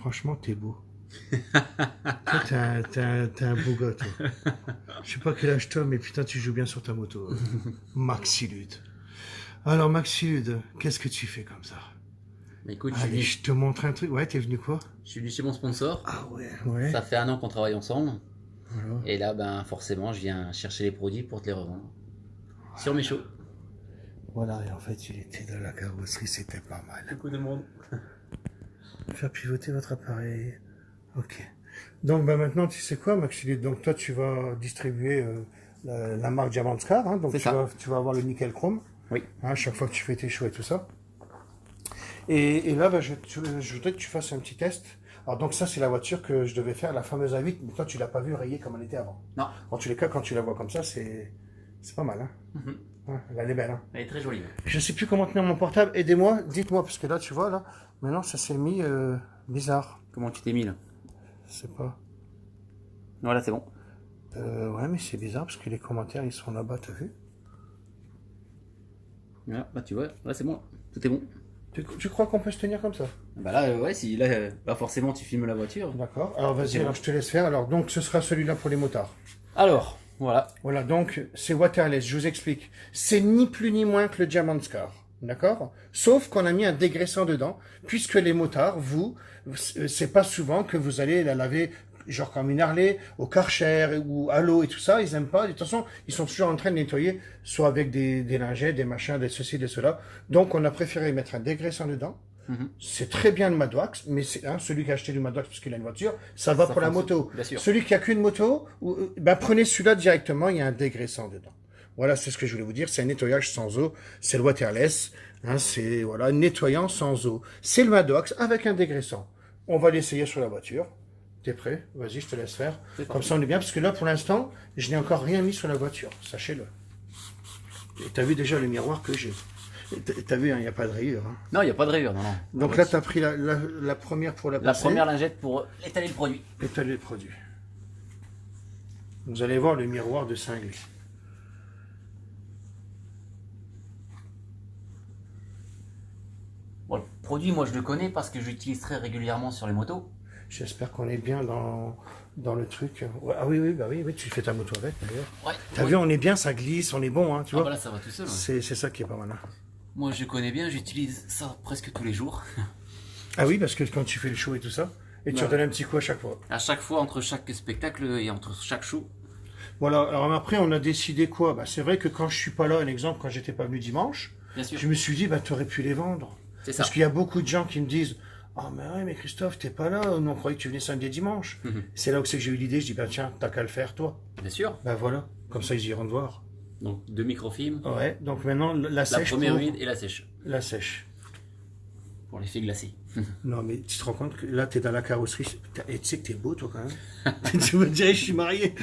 Franchement, t'es beau. Toi, t'es un beau gars, toi. Je sais pas quel âge t'as, mais putain, tu joues bien sur ta moto. Maxilude. Alors, Maxilude, qu'est-ce que tu fais comme ça? Mais écoute, Allez, je te montre un truc. Ouais, t'es venu quoi? je suis venu chez mon sponsor. Ah ouais, ouais. Ça fait 1 an qu'on travaille ensemble. Voilà. Et là, ben, forcément, je viens chercher les produits pour te les revendre. Sur mes shows. Voilà, et en fait, il était dans la carrosserie, c'était pas mal. Beaucoup de monde. Faire pivoter votre appareil. Ok. Donc, bah, maintenant, tu sais quoi, Maxilude? Donc, toi, tu vas distribuer la marque Diamantcar, hein, donc C'est ça. tu vas avoir le nickel chrome, Oui. hein, chaque fois que tu fais tes shows et tout ça. Et là, bah, je voudrais que tu fasses un petit test. Alors, donc, ça, c'est la voiture que je devais faire, la fameuse A8, mais toi, tu l'as pas vue rayée comme elle était avant. Non. En tous les cas, quand tu la vois comme ça, c'est pas mal, hein. Ouais, elle est belle, hein. Elle est très jolie. Je sais plus comment tenir mon portable. Aidez-moi, dites-moi, parce que là, tu vois, là, maintenant, ça s'est mis bizarre. Comment tu t'es mis là? Je sais pas. Voilà, c'est bon. Ouais, mais c'est bizarre parce que les commentaires, ils sont là-bas, t'as vu? Voilà, bah tu vois, là c'est bon. Tout est bon. Tu crois qu'on peut se tenir comme ça? Bah là, ouais, si là, bah forcément tu filmes la voiture. D'accord. Alors, vas-y, C'est alors bon. je te laisse faire. Alors, donc, ce sera celui-là pour les motards. Alors, voilà. Voilà, donc, c'est waterless, je vous explique. C'est ni plus ni moins que le Diamant Scar. D'accord? Sauf qu'on a mis un dégraissant dedans, puisque les motards, vous, c'est pas souvent que vous allez la laver, genre comme une Harley, au Karcher ou à l'eau et tout ça, ils aiment pas. De toute façon, ils sont toujours en train de nettoyer, soit avec des lingettes, des machins, des ceci, des cela. Donc, on a préféré mettre un dégraissant dedans. C'est très bien le Madwax, mais c'est celui qui a acheté du Madwax parce qu'il a une voiture, ça va Ça pour la fonctionne, moto. bien sûr. Celui qui a qu'une moto, ben prenez celui-là directement, il y a un dégraissant dedans. Voilà, c'est ce que je voulais vous dire. C'est un nettoyage sans eau, c'est le waterless, hein, c'est voilà nettoyant sans eau. C'est le Madwax avec un dégraissant. On va l'essayer sur la voiture. T'es prêt? Vas-y, je te laisse faire. C'est Comme parti. ça, on est bien, parce que là, pour l'instant, je n'ai encore rien mis sur la voiture. Sachez-le. Et t'as vu déjà le miroir que j'ai. T'as vu, il n'y a pas de rayure. Hein. Non, il n'y a pas de rayure, non, non. Donc là, tu as pris la première pour la La passer. première lingette pour étaler le produit. Étaler le produit. Vous allez voir le miroir de cinglé. Bon, le produit, moi je le connais parce que j'utilise très régulièrement sur les motos. J'espère qu'on est bien dans le truc. Ouais, ah oui, oui, bah oui, oui, tu fais ta moto avec d'ailleurs. Ouais. T'as vu, on est bien, ça glisse, on est bon, hein, tu Ah vois. bah là, ça va tout seul. Ouais. C'est ça qui est pas mal. Hein. Moi je connais bien, j'utilise ça presque tous les jours. Ah oui, parce que quand tu fais le show et tout ça, et tu Ouais. redonnes un petit coup à chaque fois. À chaque fois, entre chaque spectacle et entre chaque show. Voilà, alors après, on a décidé quoi? Bah, c'est vrai que quand je suis pas là, un exemple, quand j'étais pas venu dimanche, Bien sûr. je me suis dit, bah, tu aurais pu les vendre. C'est ça. Parce qu'il y a beaucoup de gens qui me disent, ah, mais ouais, mais Christophe, t'es pas là, nous on croyait que tu venais samedi et dimanche. C'est là où c'est que j'ai eu l'idée, je dis, bah, tiens, t'as qu'à le faire, toi. Bien sûr. Bah, voilà, comme ça, ils iront te voir. Donc deux microfilms, Ouais, donc maintenant, la la sèche première pour humide et la sèche. la sèche. Pour l'effet glacé. Non, mais tu te rends compte que là, t'es dans la carrosserie, et tu sais que t'es beau, toi, quand même. Tu me dirais, je suis marié.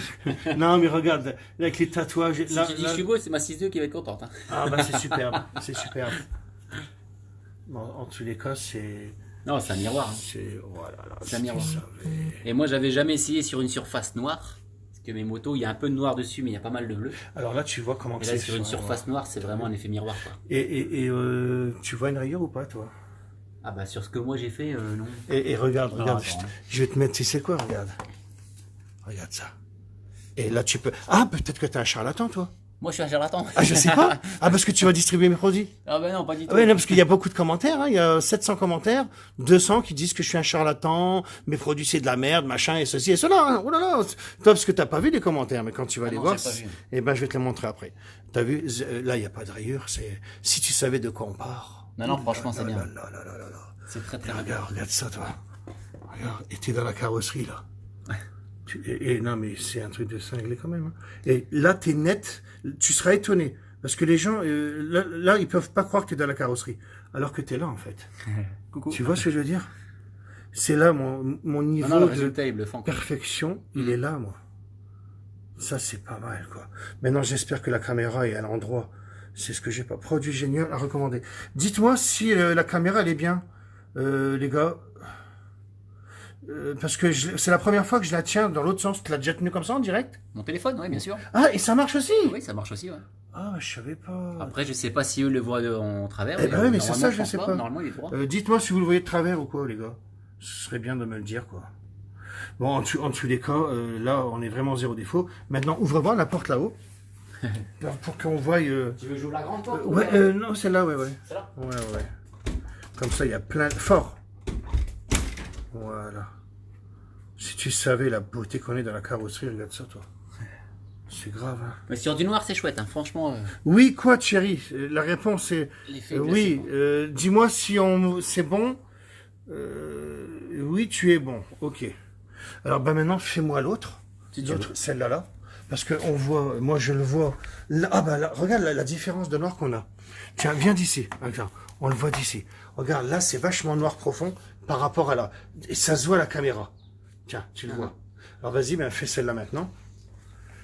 Non, mais regarde, là, avec les tatouages, Si là, tu dis là- je suis beau, c'est ma 6-2 qui va être contente. Hein. ah, bah, c'est superbe, c'est superbe. Bon, en tous les cas, c'est... Non, c'est un miroir. Hein. C'est... Voilà, là, C'est un si tu miroir. savais. Et moi, j'avais jamais essayé sur une surface noire. Parce que mes motos, il y a un peu de noir dessus, mais il y a pas mal de bleu. Alors là, tu vois comment Et que là, c'est sur une fait, surface noire, c'est vraiment un effet miroir, quoi. Et tu vois une rayure ou pas, toi? Ah bah, sur ce que moi j'ai fait, non. Et regarde, Non, regarde, attends, hein. je vais te mettre, tu sais quoi, regarde. Regarde ça. Et là, tu peux... Ah, peut-être que t'es un charlatan, toi. Moi, je suis un charlatan. Ah, je sais pas. Ah, parce que tu vas distribuer mes produits. Ah bah non, pas du tout. Ah ouais, non, parce qu'il y a beaucoup de commentaires, hein. Il y a 700 commentaires, 200 qui disent que je suis un charlatan, mes produits c'est de la merde, machin, et ceci et cela, hein. Oh là là. Toi, parce que t'as pas vu les commentaires, mais quand tu vas Ah les non, voir, j'ai pas vu. eh ben, je vais te les montrer après. T'as vu, là, il y a pas de rayure, si tu savais de quoi on part. Non, non, franchement, c'est bien. Là, là, là, là, là, là. C'est très très Et bien. regarde ça, toi. Regarde, et t'es dans la carrosserie, là. Et non, mais c'est un truc de cinglé quand même. Hein. Et là, t'es net, tu seras étonné. Parce que les gens, là, ils peuvent pas croire que t'es dans la carrosserie. Alors que t'es là, en fait. Coucou. Tu vois ce que je veux dire? C'est là, mon niveau Non, non, le de résultat est bluffant. Quoi. perfection, il est là, moi. Ça, c'est pas mal, quoi. Maintenant, j'espère que la caméra est à l'endroit. C'est ce que j'ai pas. Produit génial à recommander. Dites-moi si la caméra, elle est bien, les gars. Parce que c'est la première fois que je la tiens dans l'autre sens. Tu l'as déjà tenue comme ça en direct? Mon téléphone, oui, bien sûr. Ah, et ça marche aussi? Oui, ça marche aussi, ouais. Ah, je savais pas. Après, je sais pas si eux le voient en travers. Eh ben oui, mais c'est ça, je pense sais pas. Normalement, il est droit. Dites-moi si vous le voyez de travers ou quoi, les gars. Ce serait bien de me le dire, quoi. Bon, en tous les cas, là, on est vraiment zéro défaut. Maintenant, ouvre-moi la porte là-haut. Pour qu'on voie... Tu veux que j'ouvre la grande porte? Ouais, non, celle-là, ouais. Celle-là? Ouais. Comme ça, il y a plein... Fort. Voilà. Si tu savais la beauté qu'on est dans la carrosserie, regarde ça, toi. C'est grave, hein. Mais sur du noir, c'est chouette, hein. Franchement. Oui, quoi, Thierry? La réponse est... L'effet oui, glacé, dis-moi si c'est bon. Oui, tu es bon. Ok. Alors, maintenant, fais-moi l'autre. Celle-là, là. Parce que on voit, moi je le vois. Là, là, regarde la différence de noir qu'on a. Tiens, viens d'ici. Regarde, on le voit d'ici. Regarde, là, c'est vachement noir profond par rapport à là. Et ça se voit à la caméra. Tiens, tu le vois. Alors, vas-y, fais celle-là maintenant.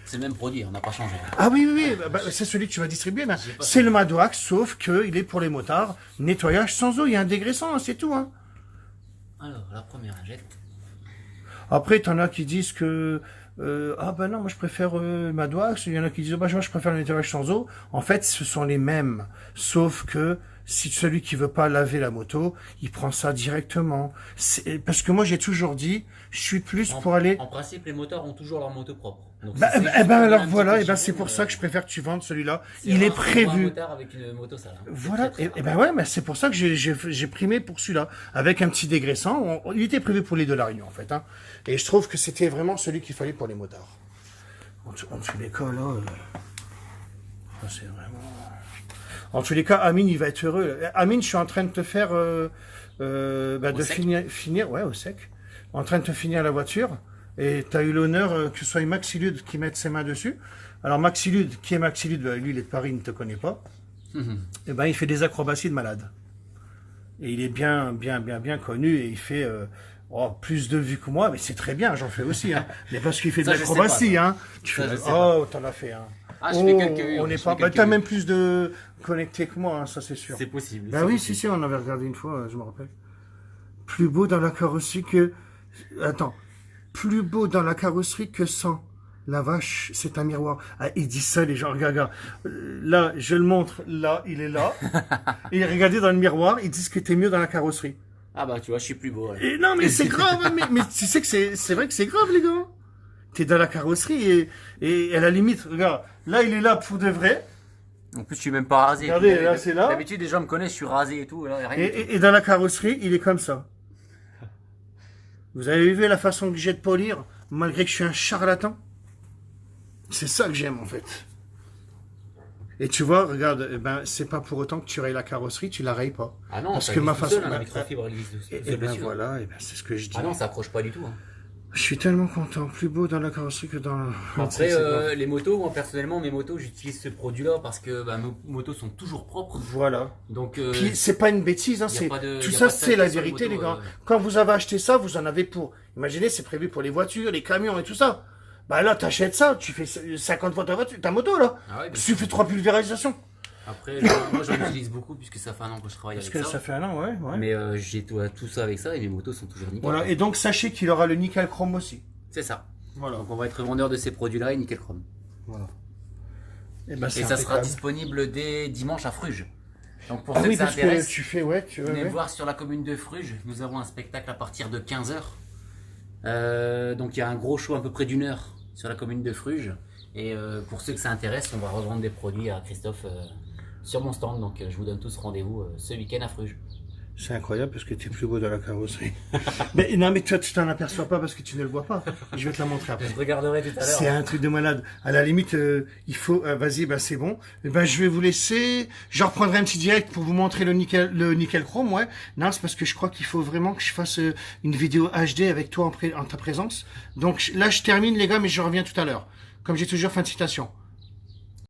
C'est le même produit, on n'a pas changé. Ah oui, c'est celui que tu vas distribuer. C'est le Madwax, sauf qu'il est pour les motards. Nettoyage sans eau, il y a un dégraissant, c'est tout. Hein. Alors, la première jette. Après, t'en as qui disent que non, moi je préfère Madwax. Il y en a qui disent moi je préfère le nettoyage sans eau. En fait, ce sont les mêmes, sauf que si celui qui veut pas laver la moto, il prend ça directement. Parce que moi j'ai toujours dit, je suis plus pour aller. En principe, les moteurs ont toujours leur moto propre. Donc, alors voilà, c'est pour ça que je préfère que tu vendes celui-là. Il est prévu. Un motard avec une moto sale. Hein. Voilà, ouais, mais c'est pour ça que j'ai primé pour celui-là, avec un petit dégraissant. Il était prévu pour les de la Réunion en fait, hein. Et je trouve que c'était vraiment celui qu'il fallait pour les motards. En tous les cas, là, c'est vraiment. En tous les cas, Amine, il va être heureux. Amine, je suis en train de te faire, finir, ouais, au sec. En train de te finir la voiture. Et tu as eu l'honneur que ce soit Maxilude qui mette ses mains dessus. Alors Maxilude, qui est Maxilude, lui il est de Paris, il ne te connaît pas. Et il fait des acrobaties de malade. Et il est bien connu et il fait plus de vues que moi, mais c'est très bien, j'en fais aussi. Hein. Mais parce qu'il fait de l'acrobatie, hein. T'en as fait, hein. Ah, je fais quelques vues. On n'est pas. T'as même plus de connectés que moi, hein, ça c'est sûr. C'est possible. Oui, si, on avait regardé une fois, je me rappelle. Plus beau dans la carrosserie que. Attends. Plus beau dans la carrosserie que sans. La vache, c'est un miroir. Ah, il dit ça, les gens. Regarde. Là, je le montre. Là, il est là. Et regardez dans le miroir, ils disent que t'es mieux dans la carrosserie. Ah tu vois, je suis plus beau. Ouais. Et non, mais c'est grave. mais tu sais que c'est vrai que c'est grave, les gars. T'es dans la carrosserie et à la limite, regarde. Là, il est là pour de vrai. En plus, je suis même pas rasé. Regardez, là, c'est là. D'habitude, les gens me connaissent, je suis rasé et tout. Là, rien et dans la carrosserie, il est comme ça. Vous avez vu la façon que j'ai de polir, malgré que je suis un charlatan? C'est ça que j'aime, en fait. Et tu vois, regarde, c'est pas pour autant que tu rayes la carrosserie, tu la rayes pas. Ah non, parce que ma façon. La microfibre existe dessus. Voilà, c'est ce que je dis. Ah non, ça accroche pas du tout. Hein. Je suis tellement content, plus beau dans la carrosserie que dans. Après, les motos, moi personnellement, mes motos, j'utilise ce produit-là parce que mes motos sont toujours propres. Voilà. Donc. Puis c'est pas une bêtise, hein. Tout ça, c'est la vérité, les gars. Quand vous avez acheté ça, vous en avez pour. Imaginez, c'est prévu pour les voitures, les camions et tout ça. Là, t'achètes ça, tu fais 50 fois ta moto, là. Ah ouais, tu fais 3 pulvérisations. Après, moi, j'en utilise beaucoup puisque ça fait un an que je travaille avec ça. Parce que ça fait un an, ouais. Mais j'ai tout ça avec ça et mes motos sont toujours nickel. Voilà, et donc sachez qu'il aura le nickel chrome aussi. C'est ça. Voilà. Donc on va être vendeur de ces produits-là et nickel chrome. Voilà. Et ça sera disponible dès dimanche à Fruges. Donc pour ceux oui, que ça parce intéresse, que tu fais, venez voir sur la commune de Fruges. Nous avons un spectacle à partir de 15h. Donc il y a un gros show à peu près d'1 heure sur la commune de Fruges. Et pour ceux que ça intéresse, on va revendre des produits à Christophe sur mon stand. Donc je vous donne tous rendez-vous ce week-end à Fruges. C'est incroyable parce que tu es plus beau dans la carrosserie. mais toi, tu t'en aperçois pas parce que tu ne le vois pas. Je vais te la montrer après. Je regarderai tout à l'heure. C'est un truc de malade. À la limite, il faut... vas-y, c'est bon. Je vais vous laisser... Je reprendrai un petit direct pour vous montrer le nickel chrome, ouais. Non, c'est parce que je crois qu'il faut vraiment que je fasse une vidéo HD avec toi en ta présence. Donc là, je termine, les gars, mais je reviens tout à l'heure. Comme j'ai toujours, fin de citation.